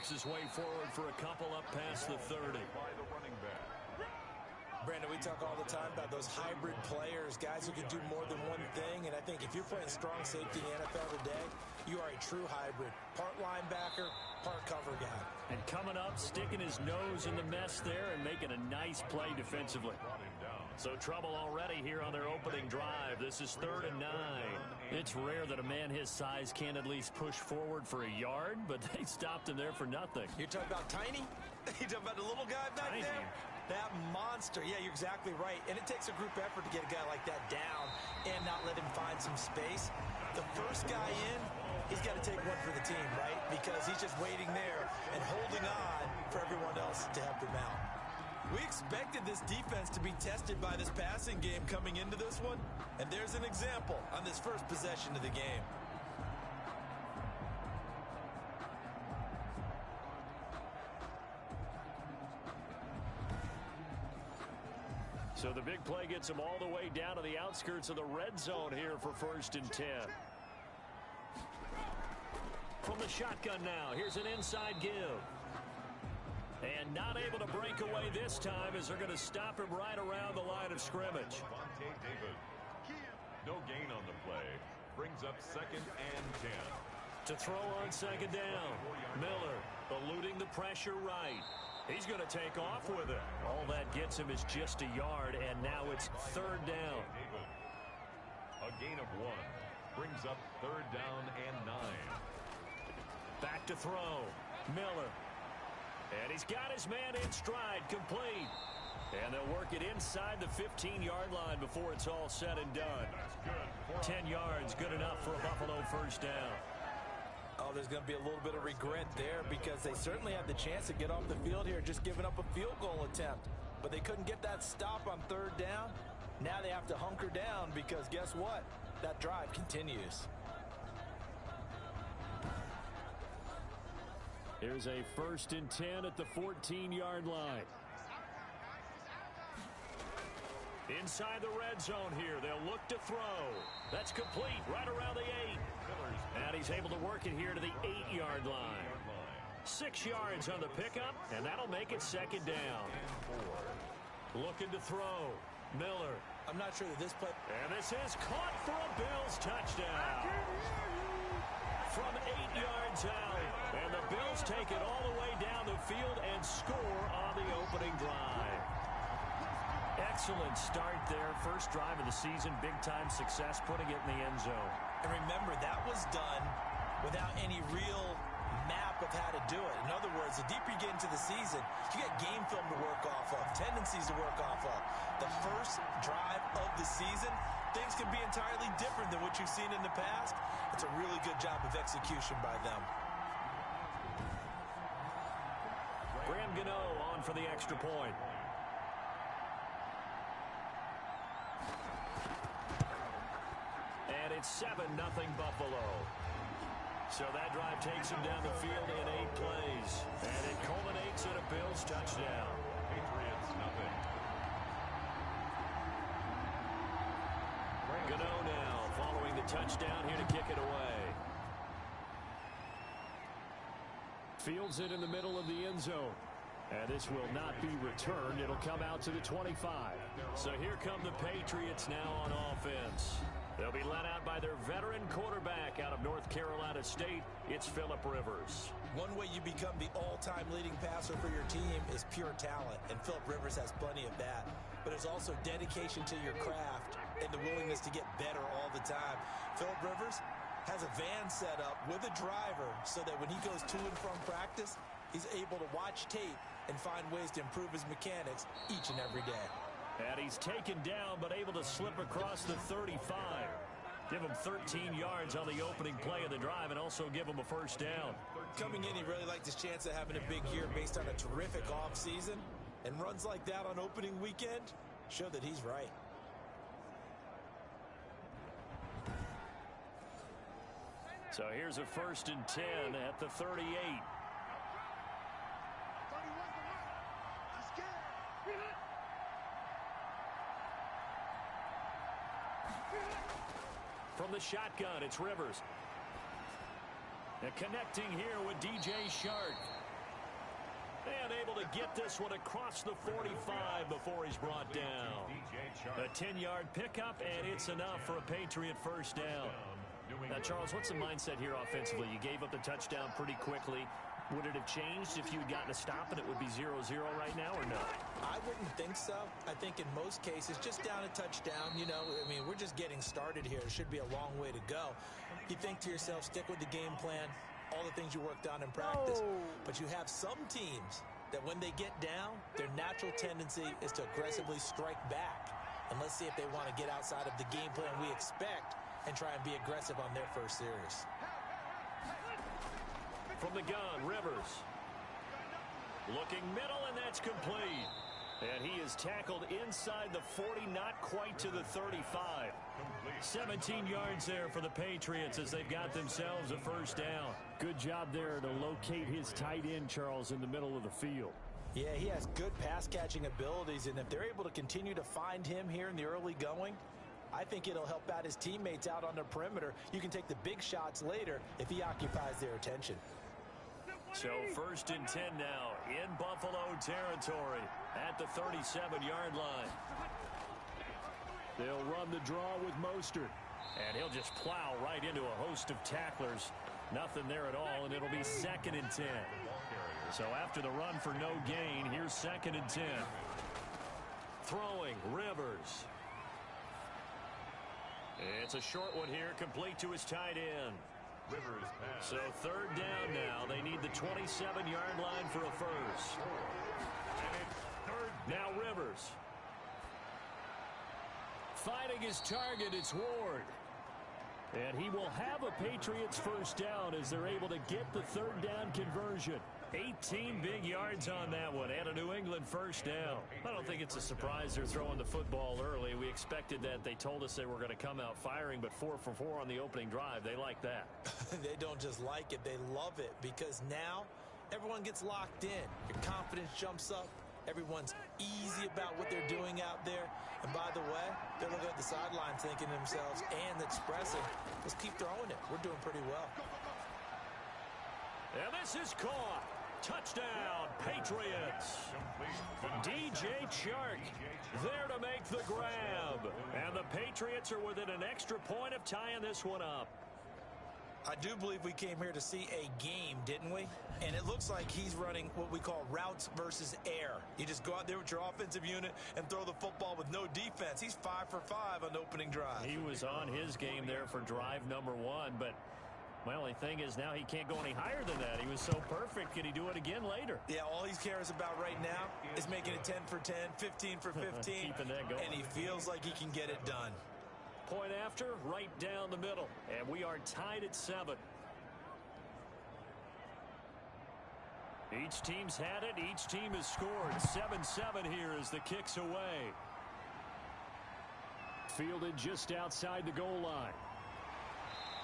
works his way forward for a couple up past the 30. Brandon, we talk all the time about those hybrid players, guys who can do more than one thing. And I think if you're playing strong safety in the NFL today, you are a true hybrid. Part linebacker, part cover guy. And coming up, sticking his nose in the mess there and making a nice play defensively. So trouble already here on their opening drive. This is 3rd and 9. It's rare that a man his size can't at least push forward for a yard, but they stopped him there for nothing. You're talking about tiny? You're talking about the little guy back there? That monster. Yeah, you're exactly right. And it takes a group effort to get a guy like that down and not let him find some space. The first guy in, he's got to take one for the team, right? Because he's just waiting there and holding on for everyone else to help him out. We expected this defense to be tested by this passing game coming into this one. And there's an example on this first possession of the game. So the big play gets him all the way down to the outskirts of the red zone here for 1st and 10. From the shotgun now, here's an inside give. And not able to break away this time as they're going to stop him right around the line of scrimmage. No gain on the play. Brings up 2nd and 10. To throw on 2nd down. Miller eluding the pressure right. He's going to take off with it. All that gets him is just a yard, and now it's 3rd down. A gain of 1. Brings up 3rd down and 9. Back to throw. Miller. And he's got his man in stride, complete. And they'll work it inside the 15-yard line before it's all said and done. 10 yards, good enough for a Buffalo 1st down. Oh, there's going to be a little bit of regret there because they certainly had the chance to get off the field here, just giving up a field goal attempt. But they couldn't get that stop on 3rd down. Now they have to hunker down because guess what? That drive continues. Here's a 1st and 10 at the 14-yard line. Inside the red zone here. They'll look to throw. That's complete right around the 8. And he's able to work it here to the 8-yard line. 6 yards on the pickup, and that'll make it 2nd down. Looking to throw. Miller. I'm not sure that this play... And this is caught for a Bills touchdown. From 8 yards out. And the Bills take it all the way down the field and score on the opening drive. Excellent start there. First drive of the season. Big-time success putting it in the end zone. And remember, that was done without any real map of how to do it. In other words, the deeper you get into the season, you got game film to work off of, tendencies to work off of. The first drive of the season, things can be entirely different than what you've seen in the past. It's a really good job of execution by them. Graham Gano on for the extra point. And it's 7-0 Buffalo. So that drive takes him down the field in 8 plays. And it culminates in a Bills touchdown. Patriots nothing. Gano now following the touchdown here to kick it away. Fields it in the middle of the end zone. And this will not be returned. It'll come out to the 25. So here come the Patriots now on offense. They'll be led out by their veteran quarterback out of North Carolina State. It's Phillip Rivers. One way you become the all-time leading passer for your team is pure talent, and Phillip Rivers has plenty of that. But there's also dedication to your craft and the willingness to get better all the time. Phillip Rivers has a van set up with a driver so that when he goes to and from practice, he's able to watch tape and find ways to improve his mechanics each and every day. And he's taken down but able to slip across the 35. Give him 13 yards on the opening play of the drive and also give him a 1st down. Coming in, he really liked his chance of having a big year based on a terrific offseason. And runs like that on opening weekend show that he's right. So here's a 1st and 10 at the 38. From the shotgun, it's Rivers. And connecting here with DJ Shark. And able to get this one across the 45 before he's brought down. A 10-yard pickup, and it's enough for a Patriot first down. Now, Charles, what's the mindset here offensively? You gave up the touchdown pretty quickly. Would it have changed if you had gotten a stop and it would be 0-0 right now, or no? I wouldn't think so. I think in most cases, just down a touchdown, you know, I mean, we're just getting started here. It should be a long way to go. You think to yourself, stick with the game plan, all the things you worked on in practice. But you have some teams that when they get down, their natural tendency is to aggressively strike back. And let's see if they want to get outside of the game plan we expect and try and be aggressive on their first series. From the gun, Rivers. Looking middle, and that's complete. And he is tackled inside the 40, not quite to the 35. 17 yards there for the Patriots as they've got themselves a first down. Good job there to locate his tight end, Charles, in the middle of the field. Yeah, he has good pass-catching abilities, and if they're able to continue to find him here in the early going, I think it'll help out his teammates out on the perimeter. You can take the big shots later if he occupies their attention. So 1st and 10 now in Buffalo territory at the 37-yard line. They'll run the draw with Mostert. And he'll just plow right into a host of tacklers. Nothing there at all, and it'll be 2nd and 10. So after the run for no gain, here's 2nd and 10. Throwing, Rivers. It's a short one here, complete to his tight end. Rivers pass. So 3rd down now. They need the 27-yard line for a first. And it's 3rd down. Now Rivers. Finding his target, it's Ward. And he will have a Patriots first down as they're able to get the 3rd down conversion. 18 big yards on that one and a New England first down. I don't think it's a surprise they're throwing the football early. We expected that. They told us they were going to come out firing, but 4 for 4 on the opening drive. They like that. They don't just like it, they love it, because now everyone gets locked in. Your confidence jumps up. Everyone's easy about what they're doing out there. And by the way, they're looking at the sideline thinking to themselves and expressing, let's keep throwing it. We're doing pretty well. And this is caught. Touchdown, Patriots. DJ Chark there to make the grab. And the Patriots are within an extra point of tying this one up. I do believe we came here to see a game, didn't we? And it looks like he's running what we call routes versus air. You just go out there with your offensive unit and throw the football with no defense. He's 5 for 5 on the opening drive. He was on his game there for drive number 1, but my only thing is now he can't go any higher than that. He was so perfect. Can he do it again later? Yeah, all he cares about right now is making it 10 for 10, 15 for 15. Keeping that going. And he feels like he can get it done. Point after, right down the middle. And we are tied at 7. Each team's had it. Each team has scored. 7-7 here as the kick's away. Fielded just outside the goal line.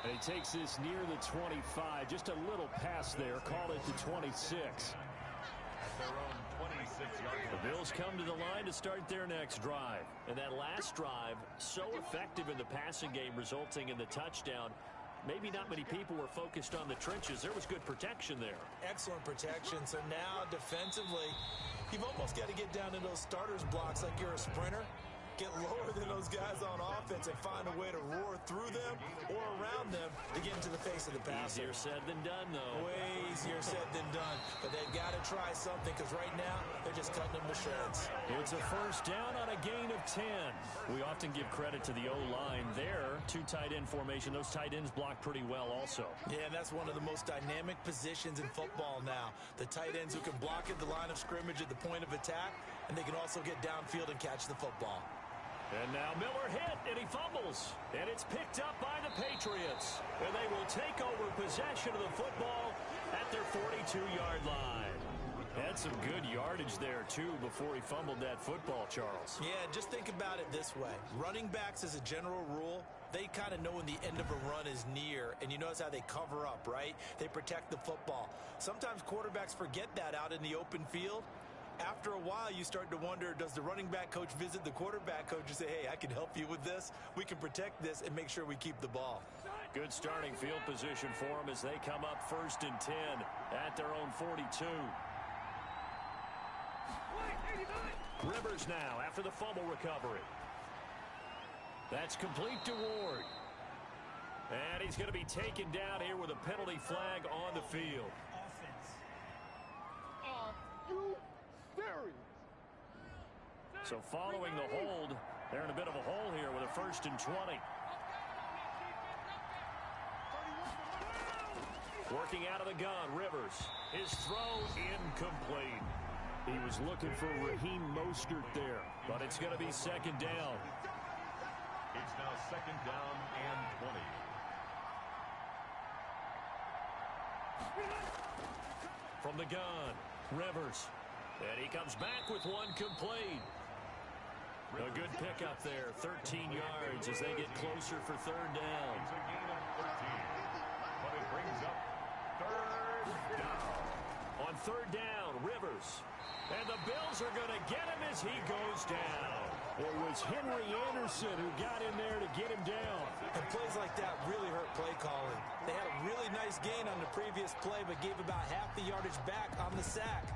And he takes this near the 25. Just a little pass there. Call it to 26. At their own 26-yard line. The Bills come to the line to start their next drive. And that last drive, so effective in the passing game, resulting in the touchdown. Maybe not many people were focused on the trenches. There was good protection there. Excellent protection. So now defensively, you've almost got to get down to those starters blocks like you're a sprinter. Get lower than those guys on offense and find a way to roar through them or around them to get into the face of the passer. Easier said than done, though. Way easier said than done. But they've got to try something, because right now they're just cutting them to shreds. It's a first down on a gain of 10. We often give credit to the O-line there. 2 tight end formation. Those tight ends block pretty well also. Yeah, and that's one of the most dynamic positions in football now. The tight ends who can block at the line of scrimmage at the point of attack, and they can also get downfield and catch the football. And now Miller hit, and he fumbles. And it's picked up by the Patriots. And they will take over possession of the football at their 42-yard line. Had some good yardage there, too, before he fumbled that football, Charles. Yeah, just think about it this way. Running backs, as a general rule, they kind of know when the end of a run is near, and you notice how they cover up, right? They protect the football. Sometimes quarterbacks forget that out in the open field. After a while, you start to wonder, does the running back coach visit the quarterback coach and say, hey, I can help you with this. We can protect this and make sure we keep the ball. Good starting field position for them as they come up 1st and 10 at their own 42. Rivers now after the fumble recovery. That's complete to Ward. And he's going to be taken down here with a penalty flag on the field. Are you serious? So following the hold, they're in a bit of a hole here with a 1st and 20. Working out of the gun, Rivers. His throw incomplete. He was looking for Raheem Mostert there, but it's going to be 2nd down. It's now 2nd down and 20. From the gun, Rivers. And he comes back with one complete. A good pickup there, 13 yards as they get closer for 3rd down. It's a gain of 13, but it brings up 3rd down. On 3rd down, Rivers. And the Bills are going to get him as he goes down. It was Henry Anderson who got in there to get him down. And plays like that really hurt play calling. They had a really nice gain on the previous play, but gave about half the yardage back on the sack.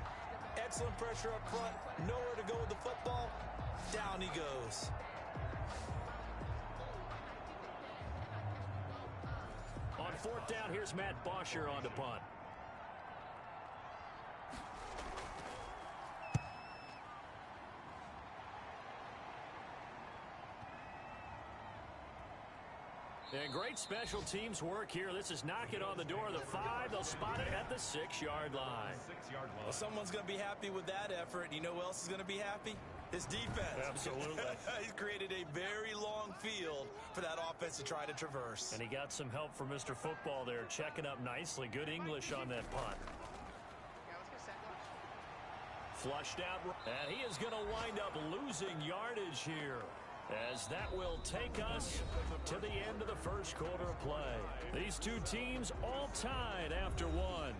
Excellent pressure up front. Nowhere to go with the football. Down he goes. On 4th down, here's Matt Bosher on the punt. And great special teams work here. This is knocking on the door of the 5. They'll spot it at the 6-yard line. 6-yard line. Well, someone's going to be happy with that effort. You know who else is going to be happy? His defense. Absolutely. He's created a very long field for that offense to try to traverse. And he got some help from Mr. Football there, checking up nicely. Good English on that punt. Flushed out. And he is going to wind up losing yardage here, as that will take us to the end of the 1st quarter of play. These two teams all tied after 1.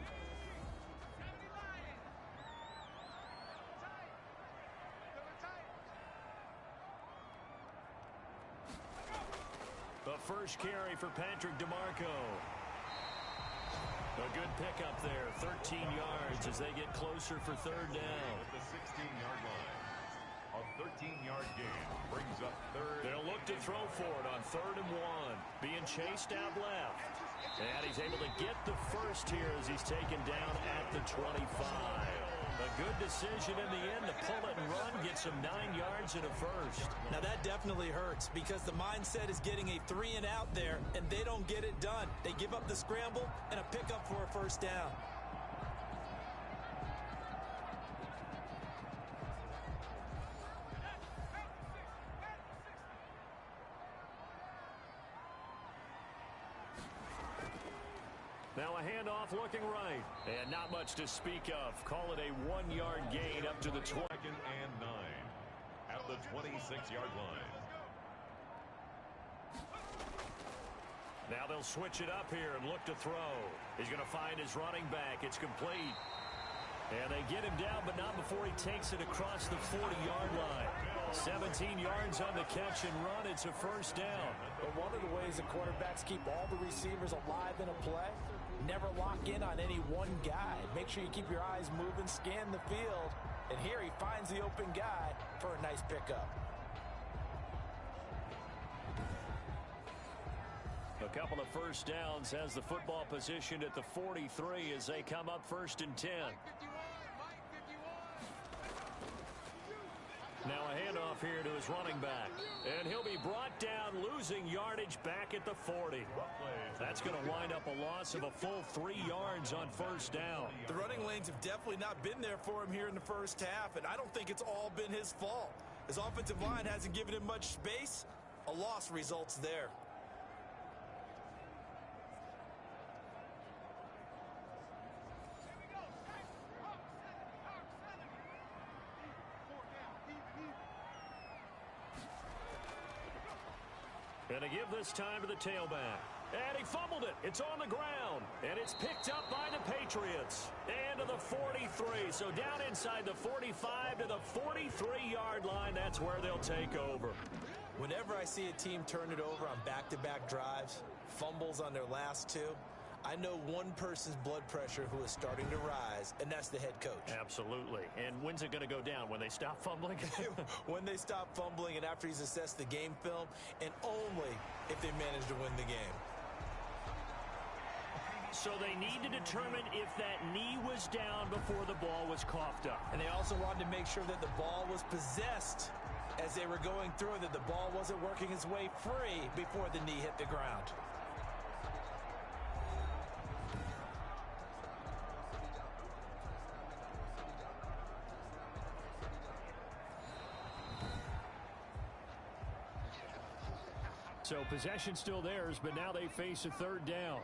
The first carry for Patrick DeMarco. A good pickup there, 13 yards as they get closer for 3rd down. At the 16-yard line. A 13-yard gain brings up 3rd. They'll look to throw for it on 3rd and 1. Being chased out left. And he's able to get the first here as he's taken down at the 25. A good decision in the end to pull it and run, get some 9 yards and a first. Now that definitely hurts because the mindset is getting a 3-and-out there, and they don't get it done. They give up the scramble and a pickup for a 1st down. Now a handoff looking right. And not much to speak of. Call it a 1-yard gain up to the 20. 2nd and 9 at the 26-yard line. Now they'll switch it up here and look to throw. He's going to find his running back. It's complete. And they get him down, but not before he takes it across the 40-yard line. 17 yards on the catch and run. It's a 1st down. But one of the ways the quarterbacks keep all the receivers alive in a play, never lock in on any one guy. Make sure you keep your eyes moving, scan the field. And here he finds the open guy for a nice pickup. A couple of 1st downs has the football positioned at the 43 as they come up 1st and 10. Now a handoff here to his running back. And he'll be brought down, losing yardage back at the 40. That's going to wind up a loss of a full 3 yards on 1st down. The running lanes have definitely not been there for him here in the 1st half, and I don't think it's all been his fault. His offensive line hasn't given him much space. A loss results there. And to give this time to the tailback. And he fumbled it. It's on the ground. And it's picked up by the Patriots. And to the 43. So down inside the 45 to the 43-yard line. That's where they'll take over. Whenever I see a team turn it over on back-to-back drives, fumbles on their last 2, I know one person's blood pressure who is starting to rise, and that's the head coach. Absolutely. And when's it going to go down? When they stop fumbling? When they stop fumbling and after he's assessed the game film, and only if they manage to win the game. So they need to determine if that knee was down before the ball was coughed up. And they also wanted to make sure that the ball was possessed as they were going through, that the ball wasn't working its way free before the knee hit the ground. So possession still theirs, but now they face a third down.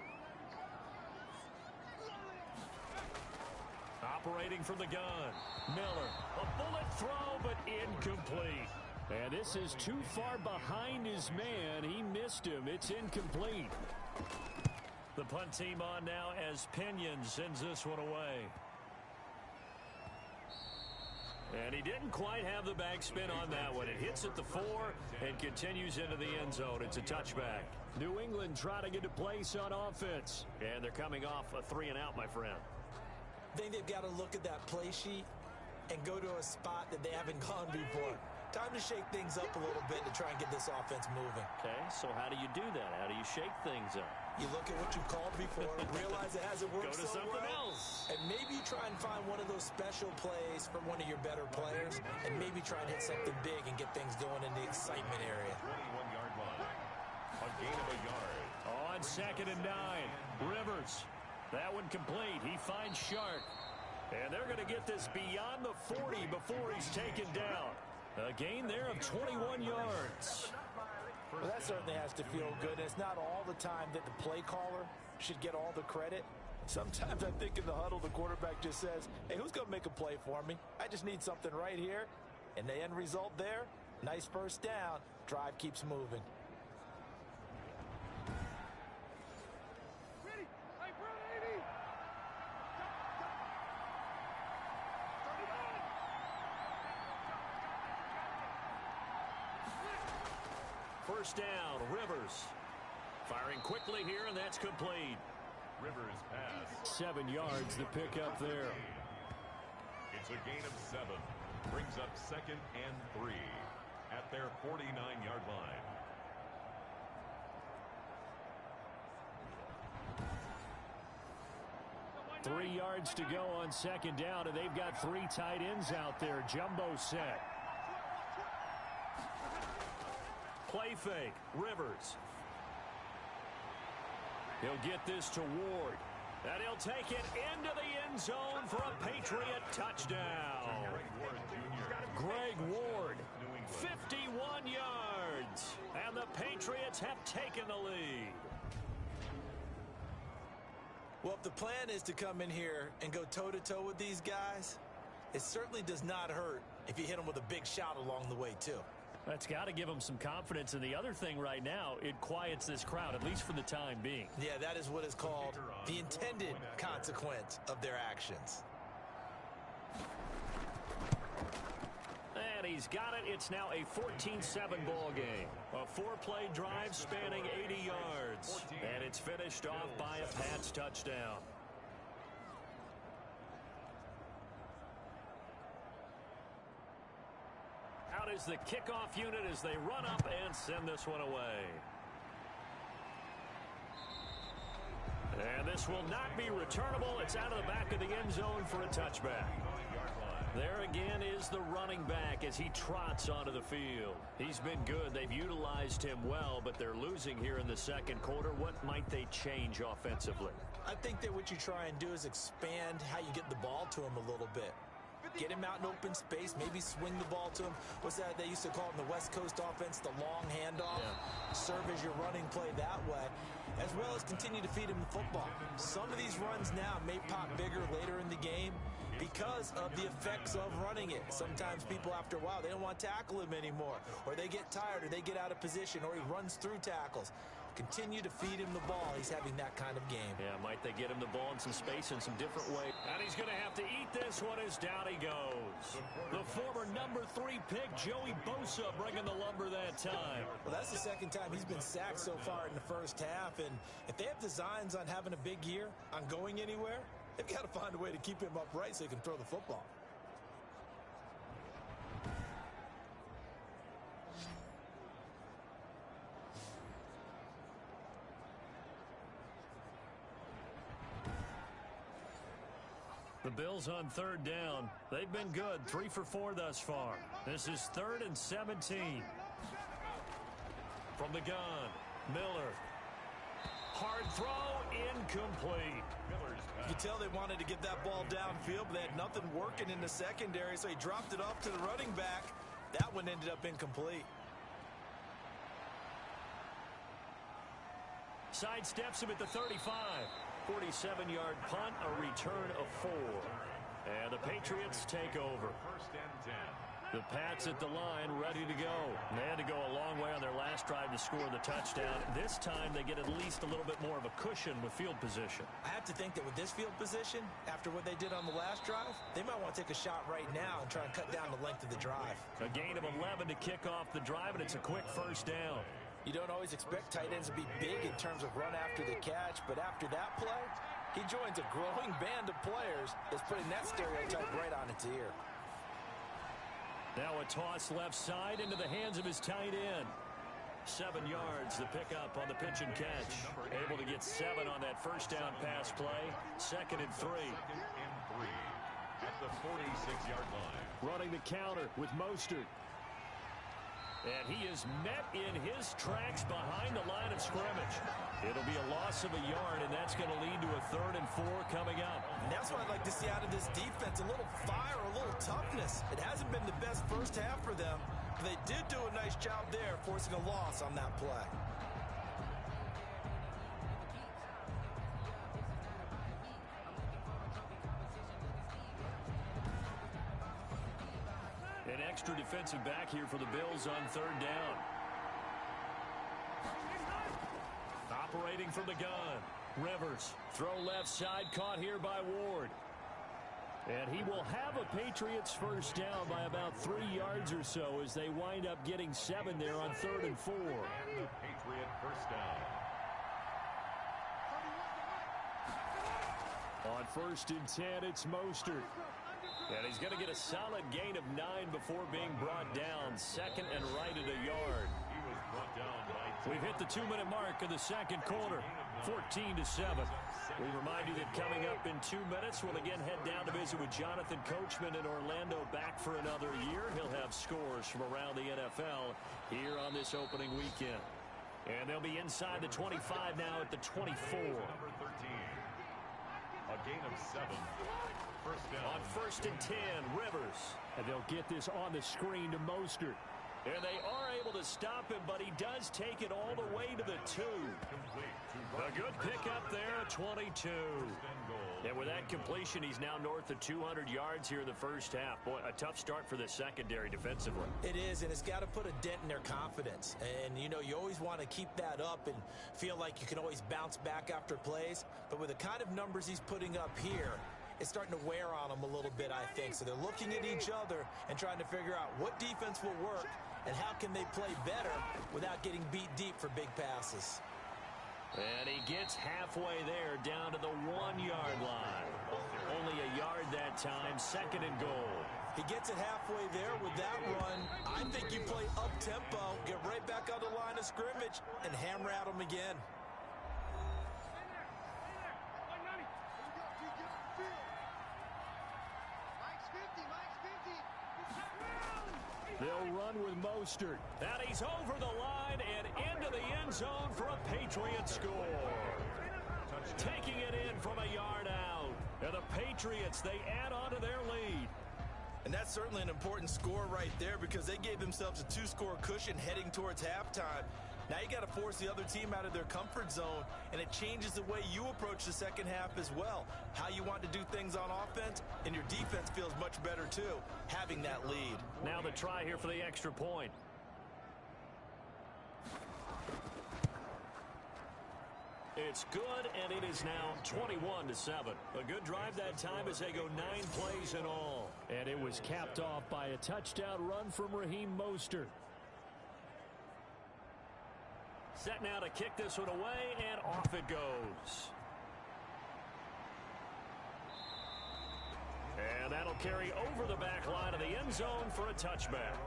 Operating from the gun. Miller, a bullet throw, but incomplete. And this is too far behind his man. He missed him. It's incomplete. The punt team on now as Pinion sends this one away. And he didn't quite have the backspin on that one. It hits at the 4 and continues into the end zone. It's a touchback. New England trying to get a place on offense. And they're coming off a 3-and-out, my friend. I think they've got to look at that play sheet and go to a spot that they haven't gone before. Time to shake things up a little bit to try and get this offense moving. Okay, so how do you do that? How do you shake things up? You look at what you called before, realize it hasn't worked Go to so something well, else. and maybe you try and find one of those special plays from one of your better players, and maybe try and hit something big and get things going in the excitement area. 21-yard line. A gain of a yard. On 2nd and 9. Rivers. That one complete. He finds Shark. And they're going to get this beyond the 40 before he's taken down. A gain there of 21 yards. Well, that certainly has to feel good. And it's not all the time that the play caller should get all the credit. Sometimes I think in the huddle, the quarterback just says, hey, who's going to make a play for me? I just need something right here. And the end result there, nice first down. Drive keeps moving. First down, Rivers. Firing quickly here, and that's complete. Rivers pass. 7 yards, the pickup there. It's a gain of 7. Brings up 2nd and 3 at their 49-yard line. Three yards to go on 2nd down, and they've got 3 tight ends out there. Jumbo set. Play fake. Rivers. He'll get this to Ward. And he'll take it into the end zone for a Patriot touchdown. Greg Ward, 51 yards. And the Patriots have taken the lead. Well, if the plan is to come in here and go toe-to-toe with these guys, it certainly does not hurt if you hit them with a big shout along the way, too. That's got to give them some confidence. And the other thing right now, it quiets this crowd, at least for the time being. Yeah, that is what is called the intended consequence of their actions. And he's got it. It's now a 14-7 ball game. A 4-play drive spanning 80 yards. And it's finished off by a Pats touchdown. Out is the kickoff unit as they run up and send this one away. And this will not be returnable. It's out of the back of the end zone for a touchback. There again is the running back as he trots onto the field. He's been good. They've utilized him well, but they're losing here in the second quarter. What might they change offensively? I think that what you try and do is expand how you get the ball to him a little bit. Get him out in open space, maybe swing the ball to him. What's that they used to call in the West Coast offense, the long handoff? Yeah. Serve as your running play that way, as well as continue to feed him the football. Some of these runs now may pop bigger later in the game because of the effects of running it. Sometimes people, after a while, they don't want to tackle him anymore, or they get tired, or they get out of position, or he runs through tackles. continue to feed him the ball. He's having that kind of game. Yeah, might they get him the ball in some space in some different way. And he's going to have to eat this one as down he goes. The former number 3 pick, Joey Bosa, bringing the lumber that time. Well, that's the second time he's been sacked so far in the first half. And if they have designs on having a big year, on going anywhere, they've got to find a way to keep him upright so he can throw the football. The Bills on 3rd down. They've been good, 3 for 4 thus far. This is 3rd and 17. From the gun, Miller. Hard throw, incomplete. You could tell they wanted to get that ball downfield, but they had nothing working in the secondary, so he dropped it off to the running back. That one ended up incomplete. Sidesteps him at the 35. 47-yard punt, a return of 4. And the Patriots take over. First and 10. The Pats at the line, ready to go. They had to go a long way on their last drive to score the touchdown. This time they get at least a little bit more of a cushion with field position. I have to think that with this field position, after what they did on the last drive, they might want to take a shot right now and try and cut down the length of the drive. A gain of 11 to kick off the drive, and it's a quick first down. You don't always expect tight ends to be big in terms of run after the catch, but after that play, he joins a growing band of players that's putting that stereotype right on its ear. Now a toss left side into the hands of his tight end. 7 yards, the pickup on the pitch and catch. Able to get 7 on that first down pass play. 2nd and 3. 2nd and 3 at the 46-yard line. Running the counter with Mostert. And he is met in his tracks behind the line of scrimmage. It'll be a loss of a yard, and that's going to lead to a 3rd and 4 coming up. And that's what I'd like to see out of this defense, a little fire, a little toughness. It hasn't been the best first half for them, but they did do a nice job there, forcing a loss on that play. An extra defensive back here for the Bills on 3rd down. Operating from the gun. Rivers. Throw left side, caught here by Ward. And he will have a Patriots first down by about 3 yards or so as they wind up getting 7 there on 3rd and 4. And the Patriot first down. On 1st and 10, it's Mostert. And he's going to get a solid gain of 9 before being brought down. 2nd and right at a yard. He was brought down by 2. We've hit the 2-minute mark of the second quarter. 14-7. We remind you that coming up in 2 minutes, we'll again head down to visit with Jonathan Coachman in Orlando, back for another year. He'll have scores from around the NFL here on this opening weekend. And they'll be inside the 25 now at the 24. Number 13. A gain of 7. First down. On 1st and 10, Rivers. And they'll get this on the screen to Mostert. And they are able to stop him, but he does take it all the way to the 2. A good pickup there, 22. And with that completion, he's now north of 200 yards here in the first half. Boy, a tough start for the secondary defensively. It is, and it's got to put a dent in their confidence. And, you know, you always want to keep that up and feel like you can always bounce back after plays. But with the kind of numbers he's putting up here, it's starting to wear on them a little bit, I think. So they're looking at each other and trying to figure out what defense will work and how can they play better without getting beat deep for big passes. And he gets halfway there, down to the 1-yard line. Only a yard that time, 2nd and goal. He gets it halfway there with that run. I think you play up-tempo, get right back on the line of scrimmage, and hammer at them again. They'll run with Mostert. And he's over the line and into the end zone for a Patriot score. Taking it in from a yard out. And the Patriots, they add on to their lead. And that's certainly an important score right there because they gave themselves a 2-score cushion heading towards halftime. Now you got to force the other team out of their comfort zone, and it changes the way you approach the second half as well. How you want to do things on offense, and your defense feels much better too, having that lead. Now the try here for the extra point. It's good, and it is now 21-7. A good drive that time as they go 9 plays in all. And it was capped off by a touchdown run from Raheem Mostert. Set now to kick this one away, and off it goes. And that'll carry over the back line of the end zone for a touchback.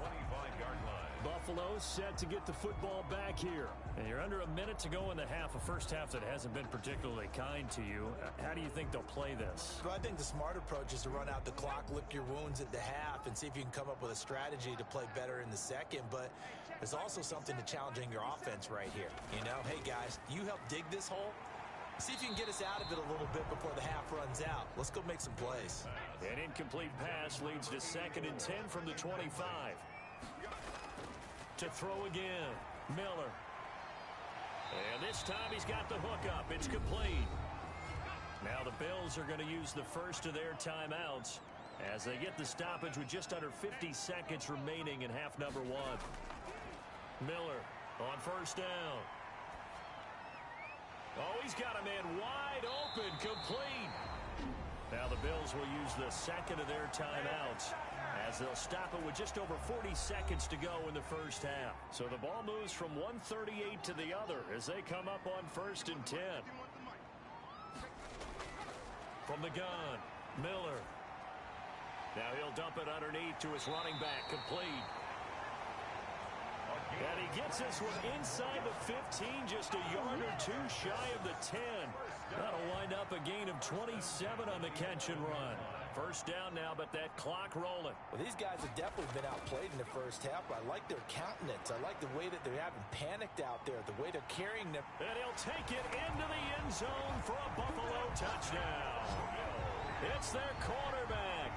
25-yard line. Buffalo set to get the football back here. And you're under a minute to go in the half, a first half that hasn't been particularly kind to you. How do you think they'll play this? Well, I think the smart approach is to run out the clock, lick your wounds at the half, and see if you can come up with a strategy to play better in the second. But there's also something to challenging your offense right here. You know, hey, guys, you help dig this hole. See if you can get us out of it a little bit before the half runs out. Let's go make some plays. An incomplete pass leads to 2nd and 10 from the 25. To throw again, Miller. And this time he's got the hook up. It's complete. Now the Bills are going to use the first of their timeouts as they get the stoppage with just under 50 seconds remaining in half number 1. Miller on first down. Oh, he's got a man wide open, complete. Now the Bills will use the second of their timeouts as they'll stop it with just over 40 seconds to go in the first half. So the ball moves from 138 to the other as they come up on 1st and 10. From the gun, Miller. Now he'll dump it underneath to his running back, complete. And he gets this one inside the 15, just a yard or two shy of the 10. That'll wind up a gain of 27 on the catch and run. First down now, but that clock rolling. Well, these guys have definitely been outplayed in the first half. I like their countenance. I like the way that they haven't panicked out there, the way they're carrying them. And he'll take it into the end zone for a Buffalo touchdown. It's their quarterback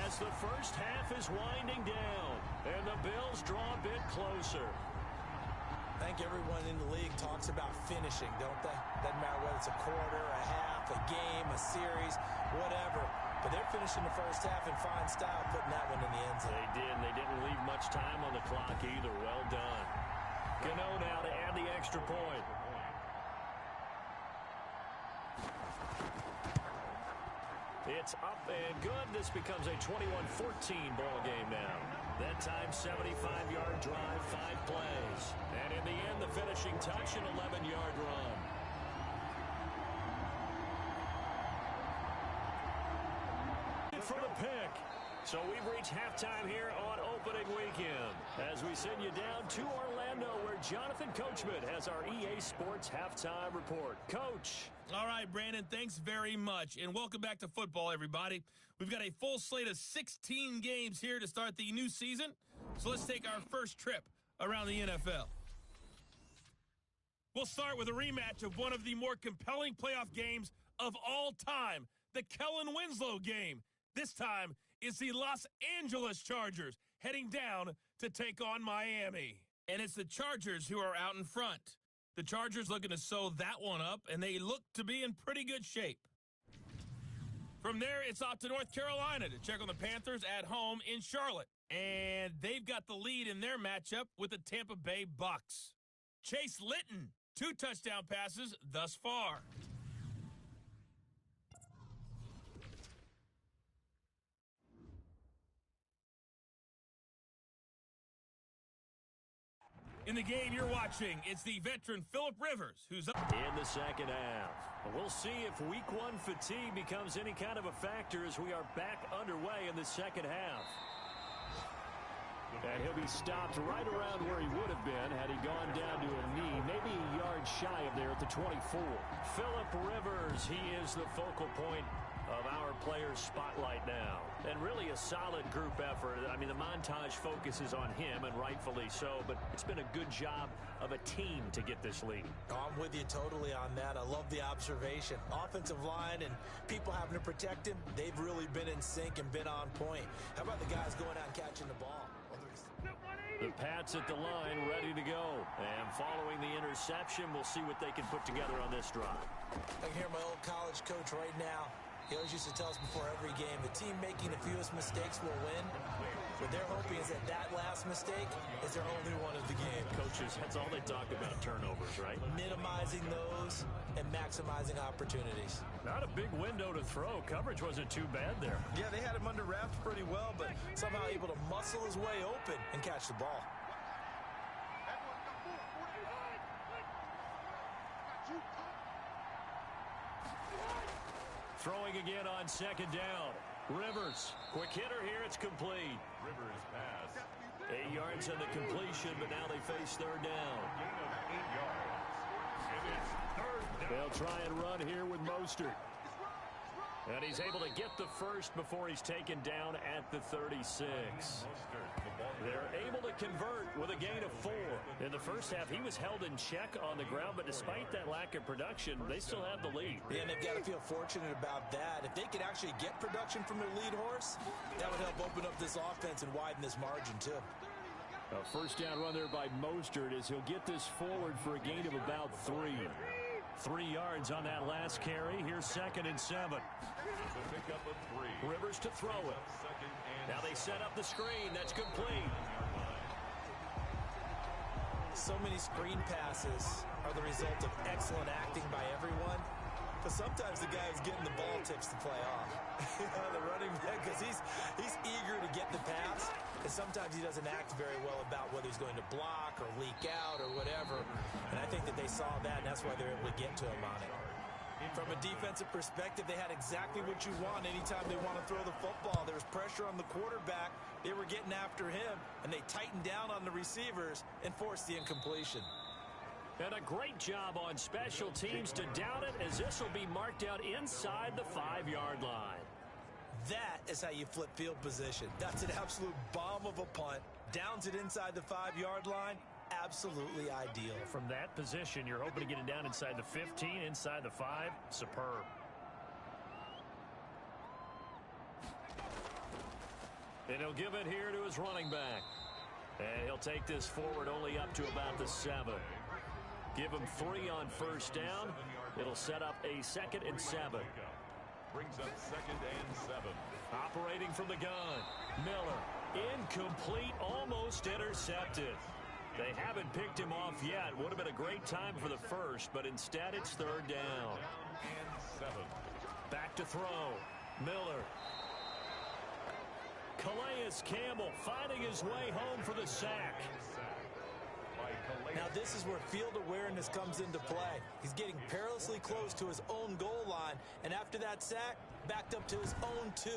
as the first half is winding down, and the Bills draw a bit closer. I think everyone in the league talks about finishing, don't they? Doesn't matter whether it's a quarter, a half, a game, a series, whatever. But they're finishing the first half in fine style, putting that one in the end zone. They did, and they didn't leave much time on the clock either. Well done. Gano now to add the extra point. It's up and good. This becomes a 21-14 ball game now. That time, 75-yard drive, 5 plays. And in the end, the finishing touch, an 11-yard run. For the pick. So we've reached halftime here on opening weekend as we send you down to Orlando where Jonathan Coachman has our EA Sports halftime report. Coach. All right, Brandon, thanks very much. And welcome back to football, everybody. We've got a full slate of 16 games here to start the new season. So let's take our first trip around the NFL. We'll start with a rematch of one of the more compelling playoff games of all time, the Kellen Winslow game. This time, it's the Los Angeles Chargers heading down to take on Miami. And it's the Chargers who are out in front. The Chargers looking to sew that one up, and they look to be in pretty good shape. From there, it's off to North Carolina to check on the Panthers at home in Charlotte. And they've got the lead in their matchup with the Tampa Bay Bucks. Chase Litton, 2 touchdown passes thus far. In the game you're watching, it's the veteran Phillip Rivers who's up in the second half. We'll see if week 1 fatigue becomes any kind of a factor as we are back underway in the second half. And he'll be stopped right around where he would have been had he gone down to a knee, maybe a yard shy of there at the 24. Phillip Rivers, he is the focal point of our players' spotlight now. And really a solid group effort. I mean, the montage focuses on him, and rightfully so, but it's been a good job of a team to get this lead. I'm with you totally on that. I love the observation. Offensive line and people having to protect him, they've really been in sync and been on point. How about the guys going out and catching the ball? The Pats at the line, ready to go. And following the interception, we'll see what they can put together on this drive. I can hear my old college coach right now. He always used to tell us before every game, the team making the fewest mistakes will win. What they're hoping is that that last mistake is their only one of the game. Coaches, that's all they talk about, turnovers, right? Minimizing those and maximizing opportunities. Not a big window to throw. Coverage wasn't too bad there. Yeah, they had him under wraps pretty well, but somehow able to muscle his way open and catch the ball. Throwing again on second down. Rivers, quick hitter here, it's complete. Rivers pass. 8 yards on the completion, but now they face third down. Gain of 8 yards. And it's third down. They'll try and run here with Mostert. And he's able to get the first before he's taken down at the 36. They're able to convert with a gain of 4. In the first half, he was held in check on the ground, but despite that lack of production, they still have the lead. Yeah, and they've got to feel fortunate about that. If they could actually get production from their lead horse, that would help open up this offense and widen this margin, too. A first down run there by Mostert as he'll get this forward for a gain of about 3. 3 yards on that last carry. Here's 2nd and 7. The pickup of 3. Rivers to throw it. Now they set up the screen. That's complete. So many screen passes are the result of excellent acting by everyone. But sometimes the guy who's getting the ball tips the play off. The running back, because he's eager to get the pass. And sometimes he doesn't act very well about whether he's going to block or leak out or whatever. And I think that they saw that, and that's why they're able to get to him on it. From a defensive perspective, they had exactly what you want anytime they want to throw the football. There was pressure on the quarterback. They were getting after him, and they tightened down on the receivers and forced the incompletion. And a great job on special teams to down it, as this will be marked out inside the 5-yard line. That is how you flip field position. That's an absolute bomb of a punt. Downs it inside the 5-yard line. Absolutely ideal. From that position, you're hoping to get it down inside the 15, inside the 5. Superb. And he'll give it here to his running back. And he'll take this forward only up to about the 7. Give him 3 on first down. It'll set up a 2nd and 7. Brings up 2nd and 7. Operating from the gun. Miller. Incomplete. Almost intercepted. They haven't picked him off yet. Would have been a great time for the first, but instead it's third down. And 7. Back to throw. Miller. Calais Campbell finding his way home for the sack. Now this is where field awareness comes into play. He's getting perilously close to his own goal line, and after that sack, backed up to his own 2.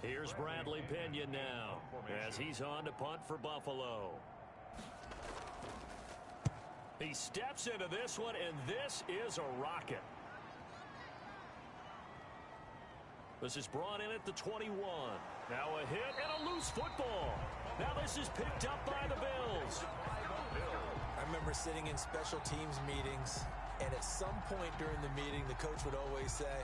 Here's Bradley Pinion now as he's on to punt for Buffalo. He steps into this one, and this is a rocket. This is brought in at the 21. Now a hit and a loose football. Now this is picked up by the Bills. I remember sitting in special teams meetings, and at some point during the meeting, the coach would always say,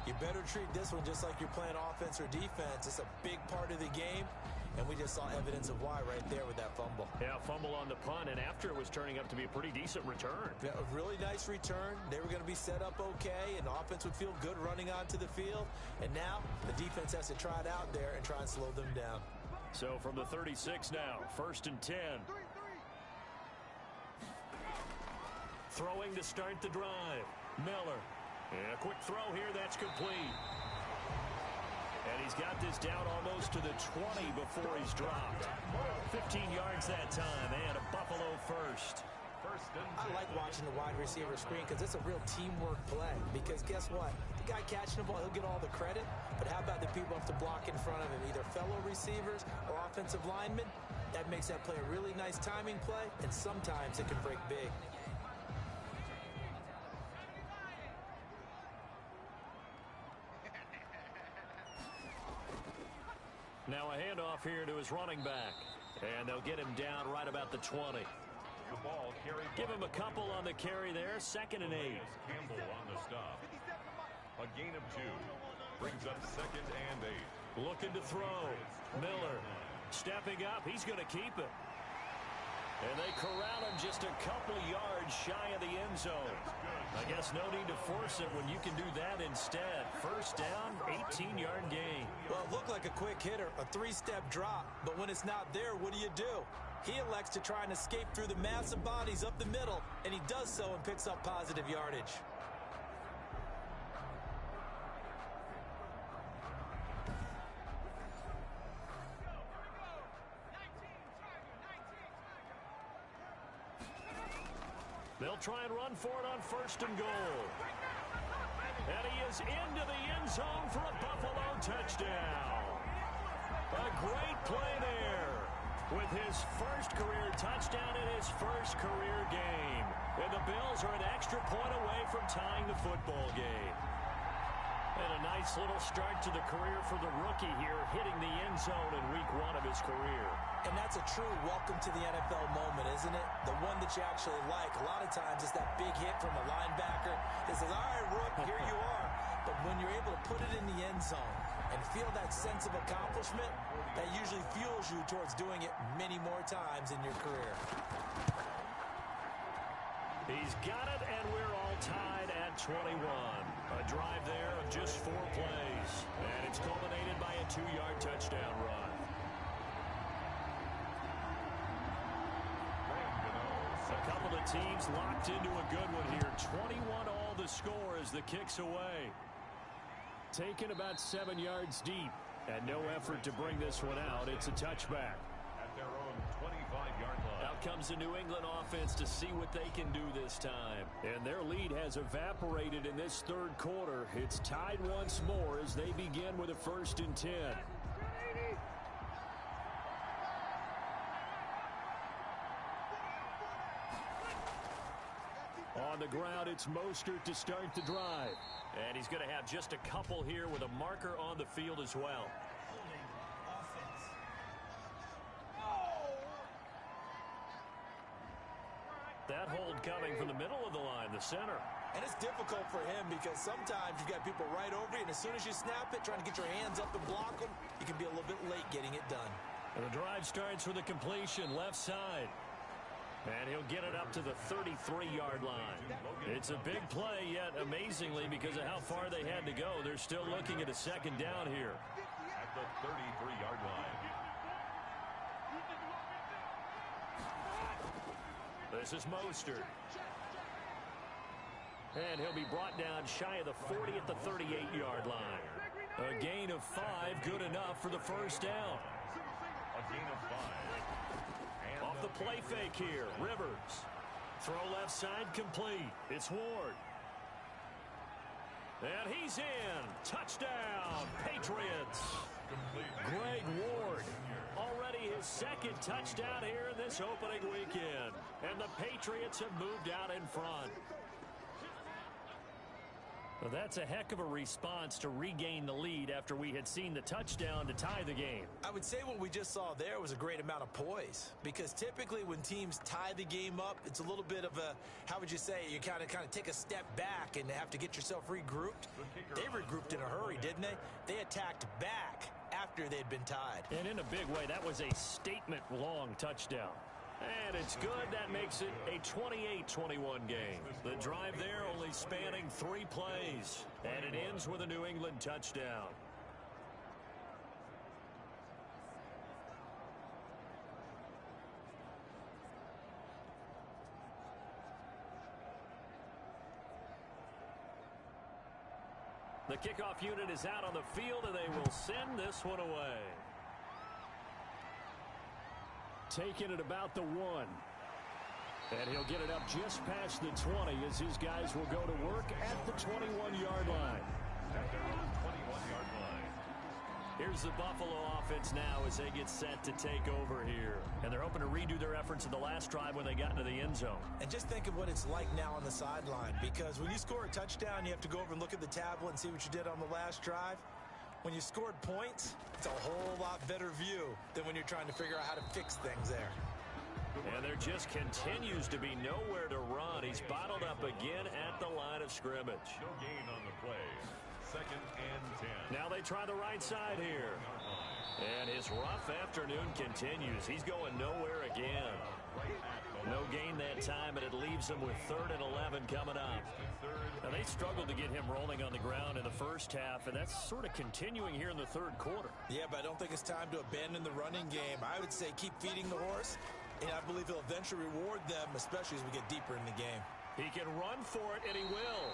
you better treat this one just like you're playing offense or defense. It's a big part of the game. And we just saw evidence of why right there with that fumble. Yeah, fumble on the punt, and after it was turning up to be a pretty decent return. Yeah, a really nice return. They were going to be set up okay, and the offense would feel good running onto the field. And now the defense has to try it out there and try and slow them down. So from the 36 now, 1st and 10. Throwing to start the drive. Miller. And a quick throw here, that's complete. And he's got this down almost to the 20 before he's dropped. 15 yards that time, and a Buffalo first. I like watching the wide receiver screen because it's a real teamwork play. Because guess what? The guy catching the ball, he'll get all the credit. But how about the people who have to block in front of him, either fellow receivers or offensive linemen? That makes that play a really nice timing play, and sometimes it can break big. Now a handoff here to his running back. And they'll get him down right about the 20. The ball carried. Give him a couple on the carry there. 2nd and 8. Campbell on the stop. A gain of 2. Brings up 2nd and 8. Looking to throw. Miller. Stepping up, he's going to keep it. And they corral him just a couple yards shy of the end zone. I guess no need to force it when you can do that instead. First down, 18-yard gain. Well, it looked like a quick hitter, a three-step drop. But when it's not there, what do? He elects to try and escape through the massive bodies up the middle, and he does so and picks up positive yardage. They'll try and run for it on first and goal. And he is into the end zone for a Buffalo touchdown. A great play there with his first career touchdown in his first career game. And the Bills are an extra point away from tying the football game. And a nice little start to the career for the rookie here, hitting the end zone in week 1 of his career. And that's a true welcome to the NFL moment, isn't it? The one that you actually like. A lot of times it's that big hit from a linebacker that says, all right, Rook, here you are. But when you're able to put it in the end zone and feel that sense of accomplishment, that usually fuels you towards doing it many more times in your career. He's got it, and we're all tied at 21. A drive there of just 4 plays. And it's culminated by a 2-yard touchdown run. A couple of teams locked into a good one here. 21 all the score as the kick's away. Taken about 7 yards deep. And no effort to bring this one out. It's a touchback. At their own 25-yard line. Out comes the New England offense to see what they can do this time. And their lead has evaporated in this third quarter. It's tied once more as they begin with a 1st and 10. On the ground, it's Mostert to start the drive. And he's going to have just a couple here with a marker on the field as well. That hold coming from the middle of the line, the center. And it's difficult for him because sometimes you've got people right over you, and as soon as you snap it, trying to get your hands up and block them, you can be a little bit late getting it done. And the drive starts with a completion left side. And he'll get it up to the 33-yard line. It's a big play, yet amazingly, because of how far they had to go, they're still looking at a second down here. At the 33-yard line. This is Mostert. And he'll be brought down shy of the 40 at the 38-yard line. A gain of 5, good enough for the first down. A gain of 5. Off the play fake here, Rivers. Throw left side complete. It's Ward. And he's in. Touchdown, Patriots. Greg Ward. Already his second touchdown here in this opening weekend. And the Patriots have moved out in front. Well, that's a heck of a response to regain the lead after we had seen the touchdown to tie the game. I would say what we just saw there was a great amount of poise, because typically when teams tie the game up, it's a little bit of a, how would you say, you kind of take a step back and have to get yourself regrouped. They regrouped in a hurry, didn't they? They attacked back after they'd been tied. And in a big way, that was a statement-long touchdown. And it's good. That makes it a 28-21 game. The drive there only spanning 3 plays. And it ends with a New England touchdown. The kickoff unit is out on the field, and they will send this one away. Taking it about the 1. And he'll get it up just past the 20 as his guys will go to work at the 21-yard line. At their own 21-yard line. Here's the Buffalo offense now as they get set to take over here. And they're hoping to redo their efforts in the last drive when they got into the end zone. And just think of what it's like now on the sideline, because when you score a touchdown, you have to go over and look at the tablet and see what you did on the last drive. When you scored points, it's a whole lot better view than when you're trying to figure out how to fix things there. And there just continues to be nowhere to run. He's bottled up again at the line of scrimmage. No gain on the play. second and 10. Now they try the right side here. And his rough afternoon continues. He's going nowhere again. No gain that time, and it leaves him with 3rd and 11 coming up. Now, they struggled to get him rolling on the ground in the first half, and that's sort of continuing here in the 3rd quarter. Yeah, but I don't think it's time to abandon the running game. I would say keep feeding the horse, and I believe he'll eventually reward them, especially as we get deeper in the game. He can run for it, and he will.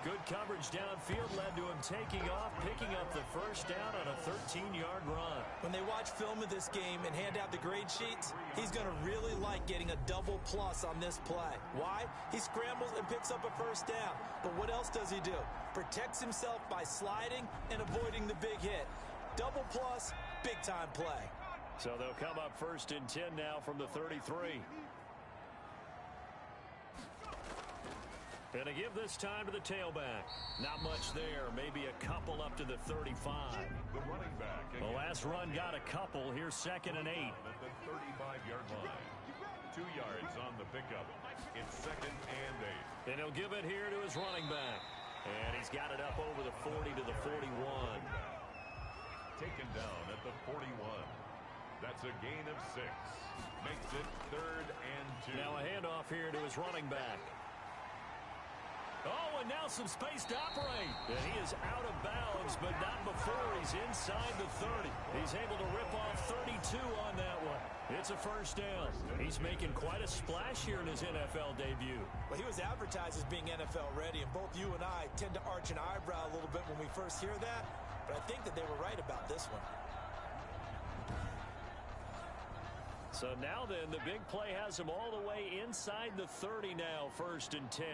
Good coverage downfield led to him taking off, picking up the first down on a 13-yard run. When they watch film of this game and hand out the grade sheets, he's going to really like getting a double plus on this play. Why? He scrambles and picks up a first down. But what else does he do? Protects himself by sliding and avoiding the big hit. Double plus, big-time play. So they'll come up 1st and 10 now from the 33. And to give this time to the tailback. Not much there. Maybe a couple up to the 35. The running back. The last run got a couple. Here's 2nd and 8. At the 35-yard line. 2 yards on the pickup. It's 2nd and 8. And he'll give it here to his running back. And he's got it up over the 40 to the 41. Taken down at the 41. That's a gain of 6. Makes it 3rd and 2. Now a handoff here to his running back. Oh, and now some space to operate. And he is out of bounds, but not before he's inside the 30. He's able to rip off 32 on that one. It's a first down. He's making quite a splash here in his NFL debut. Well, he was advertised as being NFL ready, and both you and I tend to arch an eyebrow a little bit when we first hear that, but I think that they were right about this one. So now then, the big play has him all the way inside the 30 now, 1st and 10.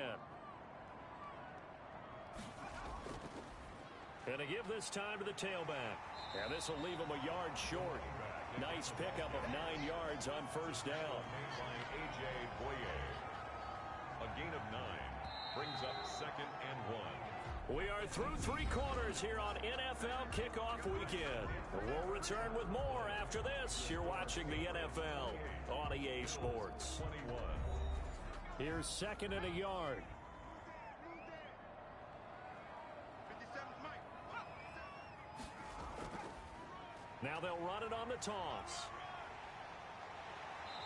And to give this time to the tailback. And this will leave him a yard short. Nice pickup of 9 yards on first down. By A.J. Boyer. A gain of 9 brings up 2nd and 1. We are through 3 quarters here on NFL Kickoff Weekend. We'll return with more after this. You're watching the NFL on EA Sports. 21. Here's 2nd and a yard. Now they'll run it on the toss.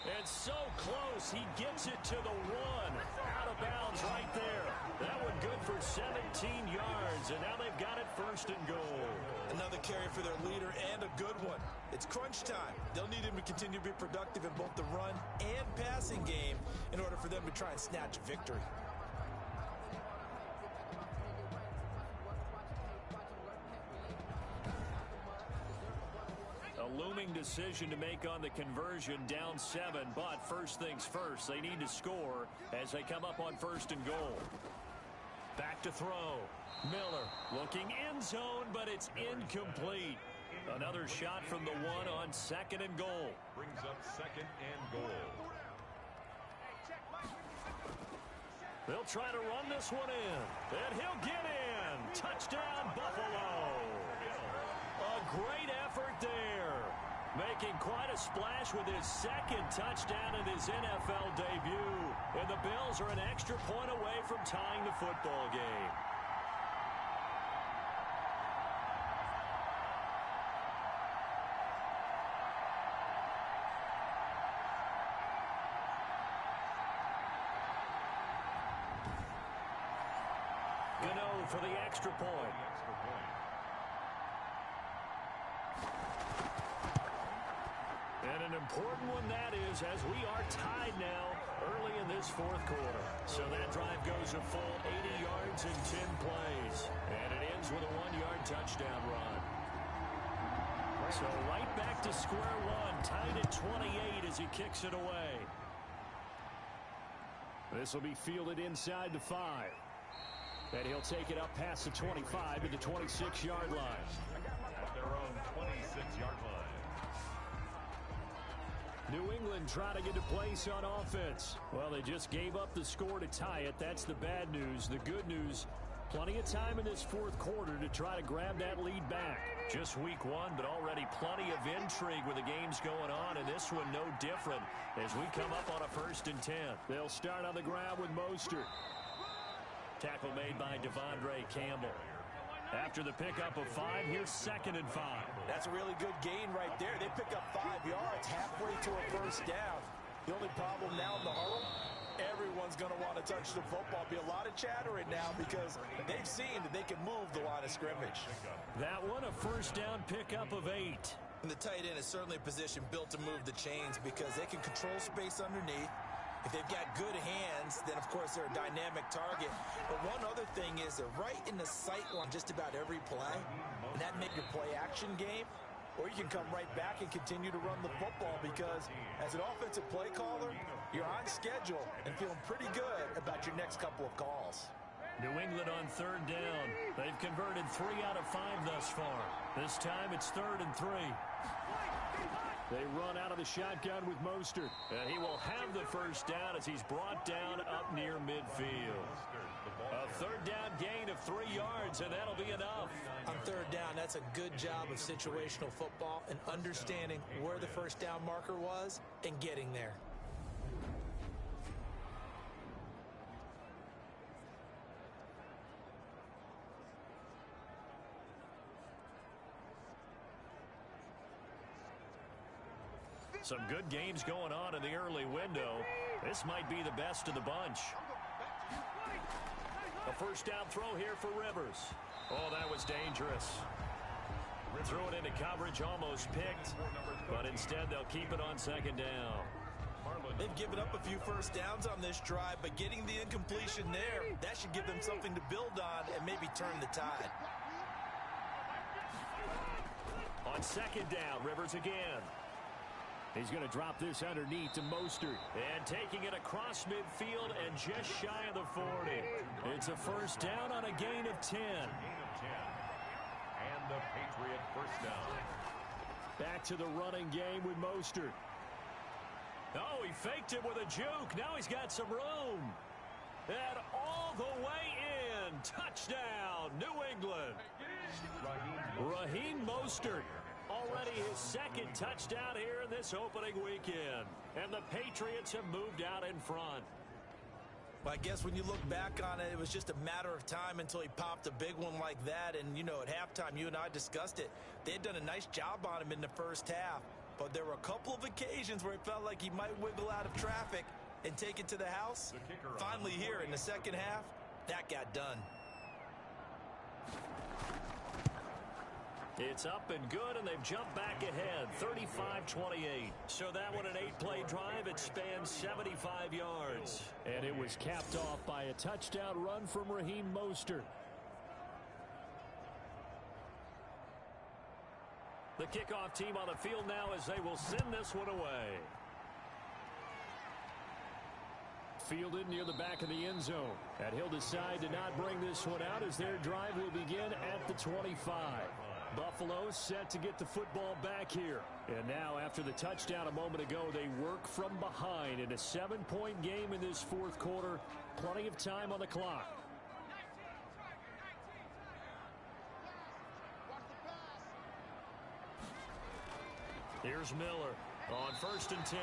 And so close, he gets it to the 1. Out of bounds right there. That one good for 17 yards, and now they've got it 1st and goal. Another carry for their leader and a good one. It's crunch time. They'll need him to continue to be productive in both the run and passing game in order for them to try and snatch a victory. A looming decision to make on the conversion, down 7, but first things first, they need to score as they come up on 1st and goal. Back to throw. Miller looking end zone, but it's incomplete. Another shot from the 1 on 2nd and goal. Brings up 2nd and goal. They'll try to run this one in, and he'll get in. Touchdown, Buffalo. A great effort there. Making quite a splash with his 2nd touchdown in his NFL debut. And the Bills are an extra point away from tying the football game. Gano for the extra point. And an important one that is, as we are tied now early in this 4th quarter. So that drive goes a full 80 yards in 10 plays. And it ends with a 1-yard touchdown run. So right back to square one, tied at 28 as he kicks it away. This will be fielded inside the 5. And he'll take it up past the 25 to the 26-yard line. At their own 26-yard line. New England trying to get a place on offense. Well, they just gave up the score to tie it. That's the bad news. The good news, plenty of time in this 4th quarter to try to grab that lead back. Just week 1, but already plenty of intrigue with the games going on, and this one no different as we come up on a 1st and 10. They'll start on the ground with Mostert. Tackle made by Devondre Campbell. After the pickup of 5, here's 2nd and 5. That's a really good gain right there. They pick up 5 yards halfway to a first down. The only problem now in the huddle, everyone's going to want to touch the football. Be a lot of chattering now because they've seen that they can move the line of scrimmage. That one, a first down pickup of 8. And the tight end is certainly a position built to move the chains because they can control space underneath. If they've got good hands, then, of course, they're a dynamic target. But one other thing is they're right in the sight line just about every play. And that makes your play-action game. Or you can come right back and continue to run the football because as an offensive play caller, you're on schedule and feeling pretty good about your next couple of calls. New England on 3rd down. They've converted 3 out of 5 thus far. This time it's 3rd and 3. They run out of the shotgun with Mostert. And he will have the first down as he's brought down up near midfield. A 3rd down gain of 3 yards, and that'll be enough. On 3rd down, that's a good job of situational football and understanding where the first down marker was and getting there. Some good games going on in the early window. This might be the best of the bunch. A first down throw here for Rivers. Oh, that was dangerous. Threw it into coverage, almost picked, but instead they'll keep it on 2nd down. They've given up a few first downs on this drive, but getting the incompletion there, that should give them something to build on and maybe turn the tide. On 2nd down, Rivers again. He's going to drop this underneath to Mostert. And taking it across midfield and just shy of the 40. It's a first down on a gain of 10. And the Patriot first down. Back to the running game with Mostert. Oh, he faked it with a juke. Now he's got some room. And all the way in. Touchdown, New England. Raheem Mostert. Already his 2nd touchdown here in this opening weekend. And the Patriots have moved out in front. Well, I guess when you look back on it, it was just a matter of time until he popped a big one like that. And, you know, at halftime, you and I discussed it. They had done a nice job on him in the first half. But there were a couple of occasions where it felt like he might wiggle out of traffic and take it to the house. Finally here in the second half, that got done. It's up and good, and they've jumped back ahead, 35-28. So that one, an 8-play drive. It spans 75 yards. And it was capped off by a touchdown run from Raheem Mostert. The kickoff team on the field now as they will send this one away. Fielded near the back of the end zone. And he'll decide to not bring this one out as their drive will begin at the 25. Buffalo set to get the football back here. And now after the touchdown a moment ago, they work from behind in a 7-point game in this 4th quarter. Plenty of time on the clock. Here's Miller on 1st and 10.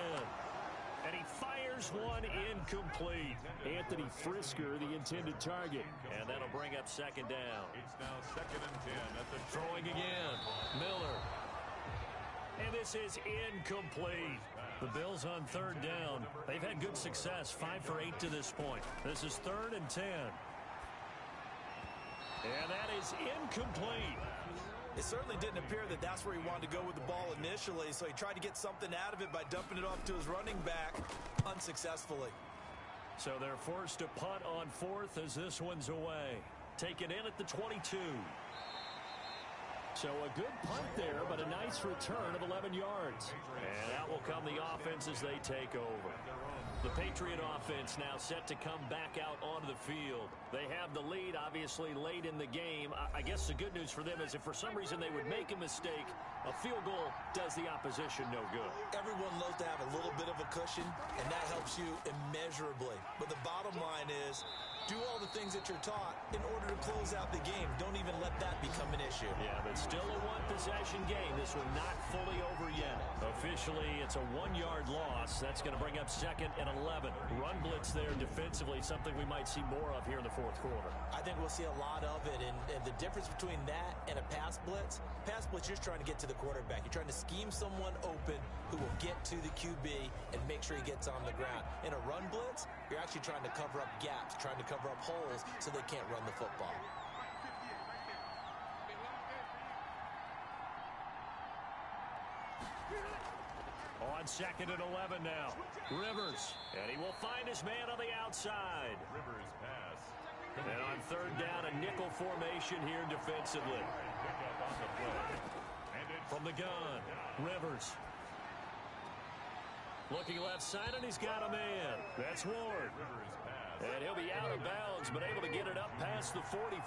And he fires one incomplete. Anthony Frisker, the intended target. And that'll bring up 2nd down. It's now 2nd and 10 at the throwing again. Miller. And this is incomplete. The Bills on 3rd down. They've had good success, 5 for 8 to this point. This is 3rd and 10. And that is incomplete. It certainly didn't appear that that's where he wanted to go with the ball initially, so he tried to get something out of it by dumping it off to his running back unsuccessfully. So they're forced to punt on 4th as this one's away. Taken in at the 22. So a good punt there, but a nice return of 11 yards. And out will come the offense as they take over. The Patriot offense now set to come back out onto the field. They have the lead, obviously, late in the game. I guess the good news for them is if for some reason they would make a mistake, a field goal does the opposition no good. Everyone loves to have a little bit of a cushion, and that helps you immeasurably. But the bottom line is, do all the things that you're taught in order to close out the game. Don't even let that become an issue. Yeah, but Still a one-possession game. This one not fully over yet. Officially, it's a 1-yard loss. That's going to bring up 2nd and 11. Run blitz there defensively, something we might see more of here in the fourth quarter. I think we'll see a lot of it, and the difference between that and a pass blitz, you're just trying to get to the quarterback. You're trying to scheme someone open who will get to the QB and make sure he gets on the ground. In a run blitz, you're actually trying to cover up gaps, trying to cover up holes so they can't run the football. On 2nd and 11 now. Rivers. And he will find his man on the outside. Rivers pass. And on 3rd down, a nickel formation here defensively. Pick up on the play. And it's From the gun, Rivers. Looking left side, and he's got a man. That's Ward. Rivers pass. And he'll be out of bounds, but able to get it up past the 45.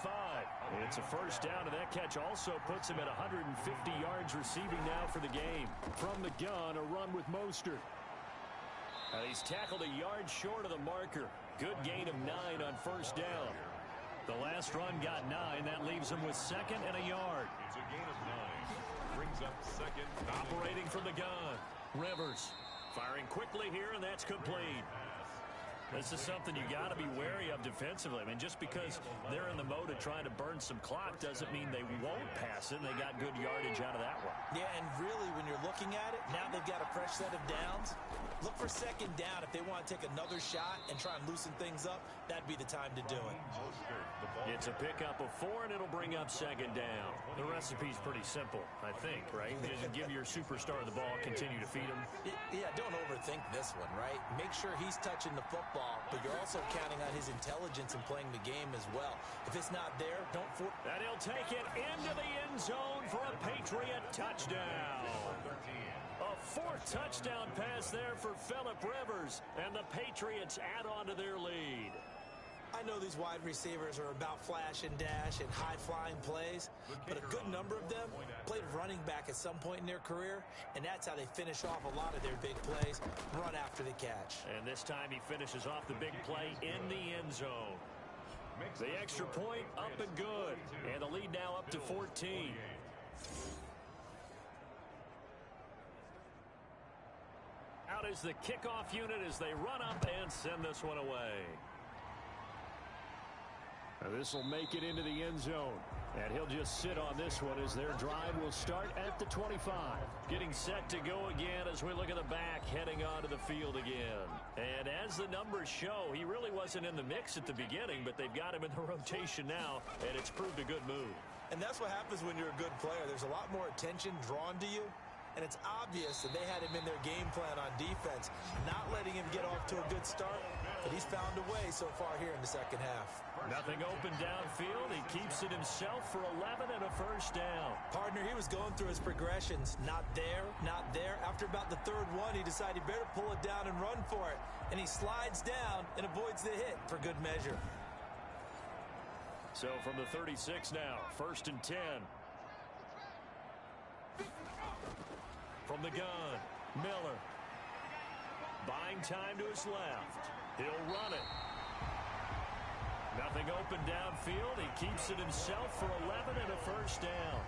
It's a first down, and that catch also puts him at 150 yards receiving now for the game. From the gun, a run with Mostert. He's tackled a yard short of the marker. Good gain of 9 on first down. The last run got 9. That leaves him with 2nd and a yard. It's a gain of 9. Brings up 2nd. Operating from the gun, Rivers. Firing quickly here, and that's complete. This is something you got to be wary of defensively. I mean, just because they're in the mode of trying to burn some clock doesn't mean they won't pass it, and they got good yardage out of that one. Yeah, and really, when you're looking at it, now they've got a fresh set of downs. Look for 2nd down. If they want to take another shot and try and loosen things up, that'd be the time to do it. It's a pickup of 4, and it'll bring up 2nd down. The recipe's pretty simple, I think, right? Just give your superstar the ball, continue to feed him. Yeah, don't overthink this one, right? Make sure he's touching the football, but you're also counting on his intelligence in playing the game as well. If it's not there, don't force. And he'll take it into the end zone for a Patriot touchdown. A 4th touchdown pass there for Phillip Rivers, and the Patriots add on to their lead. I know these wide receivers are about flash and dash and high-flying plays, but a good number of them played running back at some point in their career, and that's how they finish off a lot of their big plays, run after the catch. And this time he finishes off the big play in the end zone. The extra point up and good, and the lead now up to 14. Out is the kickoff unit as they run up and send this one away. This will make it into the end zone. And he'll just sit on this one as their drive will start at the 25. Getting set to go again as we look at the back, heading onto the field again. And as the numbers show, he really wasn't in the mix at the beginning, but they've got him in the rotation now, and it's proved a good move. And that's what happens when you're a good player. There's a lot more attention drawn to you. And it's obvious that they had him in their game plan on defense, not letting him get off to a good start. But he's found a way so far here in the second half. Nothing open downfield. He keeps it himself for 11 and a first down. Partner, he was going through his progressions. Not there, not there. After about the 3rd one, he decided he better pull it down and run for it. And he slides down and avoids the hit for good measure. So from the 36 now, 1st and 10. From the gun, Miller. Buying time to his left. He'll run it. Nothing open downfield. He keeps it himself for 11 and a first down.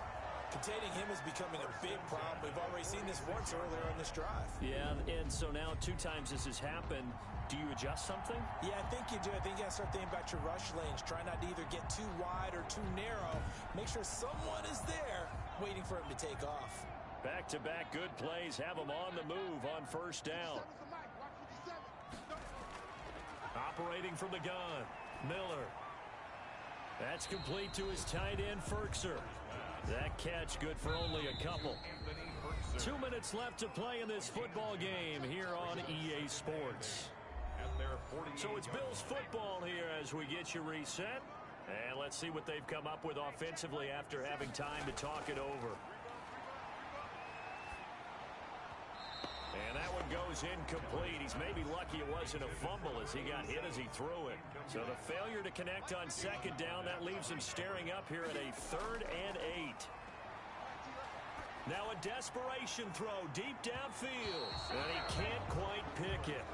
Containing him is becoming a big problem. We've already seen this once earlier on this drive. Yeah, and so now 2 times this has happened. Do you adjust something? Yeah, I think you do. I think you got to start thinking about your rush lanes. Try not to either get too wide or too narrow. Make sure someone is there waiting for him to take off. Back-to-back good plays have him on the move on first down. Operating from the gun, Miller. That's complete to his tight end, Ferkser. That catch good for only a couple. 2 minutes left to play in this football game here on EA Sports. So it's Bills football here as we get you reset. And let's see what they've come up with offensively after having time to talk it over. And that one goes incomplete. He's maybe lucky it wasn't a fumble as he got hit as he threw it. So the failure to connect on 2nd down, that leaves him staring up here at a 3rd and 8. Now a desperation throw deep downfield. And he can't quite pick it.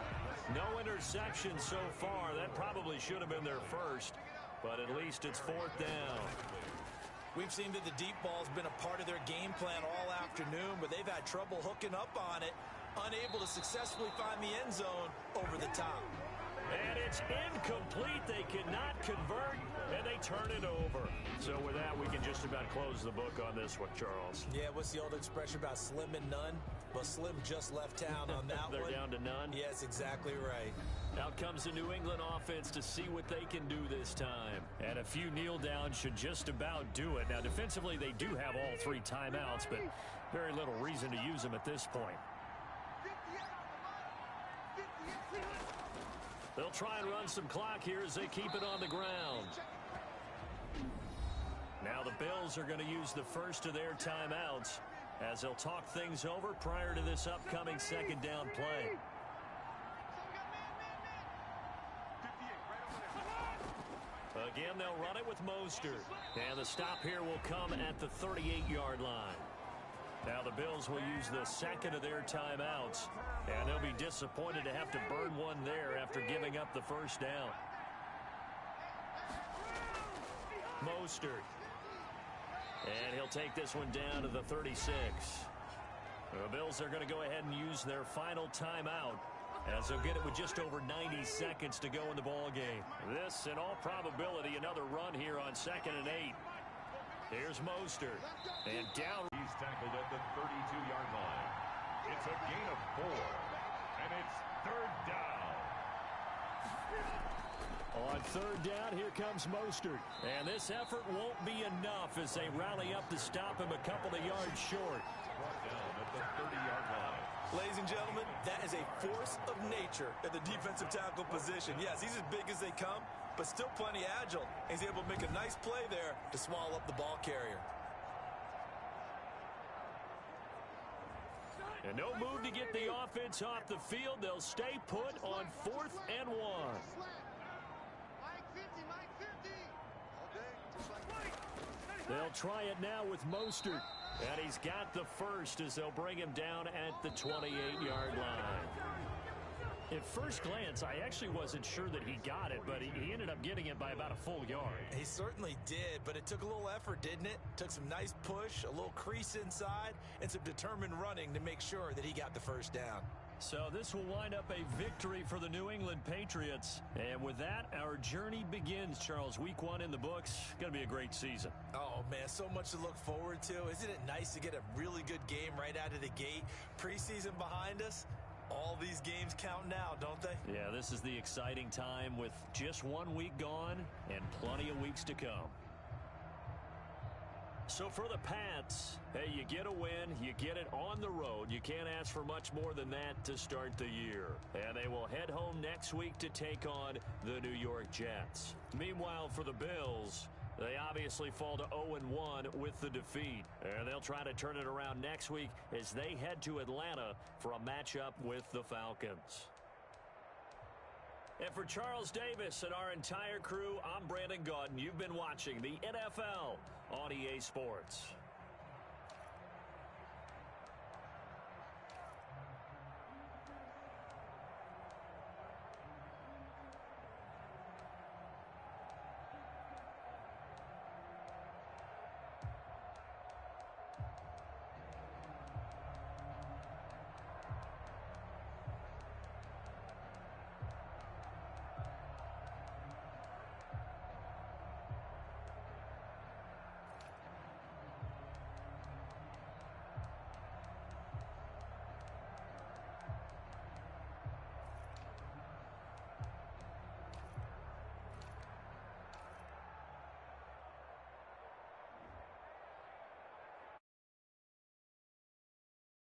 No interception so far. That probably should have been their first. But at least it's 4th down. We've seen that the deep ball's been a part of their game plan all afternoon, but they've had trouble hooking up on it, unable to successfully find the end zone over the top. And it's incomplete. They cannot convert, and they turn it over. So with that, we can just about close the book on this one, Charles. Yeah, what's the old expression about slim and none? Well, Slim just left town on that They're one. down to none? Yes, exactly right. Out comes the New England offense to see what they can do this time. And a few kneel downs should just about do it. Now, defensively, they do have all 3 timeouts, but very little reason to use them at this point. They'll try and run some clock here as they keep it on the ground. Now the Bills are going to use the first of their timeouts as they'll talk things over prior to this upcoming second down play. Again, they'll run it with Mostert. And the stop here will come at the 38-yard line. Now the Bills will use the second of their timeouts, and they'll be disappointed to have to burn one there after giving up the first down. Mostert. And he'll take this one down to the 36. The Bills are going to go ahead and use their final timeout as they'll get it with just over 90 seconds to go in the ball game. This, in all probability, another run here on 2nd and 8. Here's Mostert. And down. He's tackled at the 32-yard line. It's a gain of 4. And it's 3rd down. On 3rd down, here comes Mostert. And this effort won't be enough as they rally up to stop him a couple of yards short. Brought down at the 30-yard line. Ladies and gentlemen, that is a force of nature at the defensive tackle position. Yes, he's as big as they come, but still plenty agile. He's able to make a nice play there to swallow up the ball carrier. And no move to get the offense off the field. They'll stay put on 4th and 1. They'll try it now with Mostert. And he's got the first as they'll bring him down at the 28-yard line. At first glance, I actually wasn't sure that he got it, but he ended up getting it by about a full yard. He certainly did, but it took a little effort, didn't it? Took some nice push, a little crease inside, and some determined running to make sure that he got the first down. So this will wind up a victory for the New England Patriots. And with that, our journey begins, Charles. Week 1 in the books. Going to be a great season. Oh, man, so much to look forward to. Isn't it nice to get a really good game right out of the gate? Preseason behind us. All these games count now, don't they? Yeah, this is the exciting time with just 1 week gone and plenty of weeks to come. So for the Pats, hey, you get a win, you get it on the road. You can't ask for much more than that to start the year. And they will head home next week to take on the New York Jets. Meanwhile, for the Bills, they obviously fall to 0-1 with the defeat. And they'll try to turn it around next week as they head to Atlanta for a matchup with the Falcons. And for Charles Davis and our entire crew, I'm Brandon Gaudin. You've been watching the NFL on EA Sports.